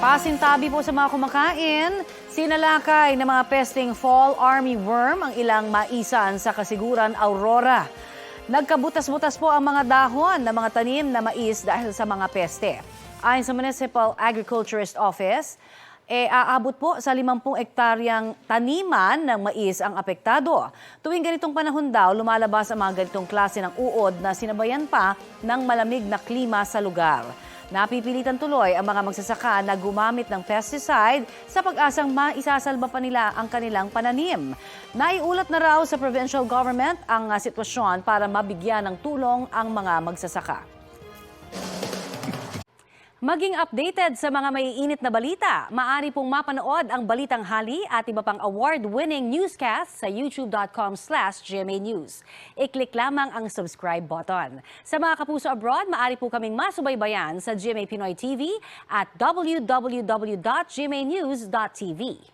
Pasintabi po sa mga kumakain, sinalakay ng mga pesteng fall armyworm ang ilang maisan sa Kasiguran, Aurora. Nagkabutas-butas po ang mga dahon ng mga tanim na mais dahil sa mga peste. Ayon sa Municipal Agriculturist Office, aabot po sa 50 hektaryang taniman ng mais ang apektado. Tuwing ganitong panahon daw, lumalabas ang mga ganitong klase ng uod na sinabayan pa ng malamig na klima sa lugar. Napipilitan tuloy ang mga magsasaka na gumamit ng pesticide sa pag-asang maisasalba pa nila ang kanilang pananim. Naiulat na raw sa provincial government ang sitwasyon para mabigyan ng tulong ang mga magsasaka. Maging updated sa mga maiinit na balita, maaari pong mapanood ang Balitang Hali at iba pang award-winning newscast sa youtube.com/GMA News. I-click lamang ang subscribe button. Sa mga kapuso abroad, maaari po kaming masubaybayan sa GMA Pinoy TV at www.gmanews.tv.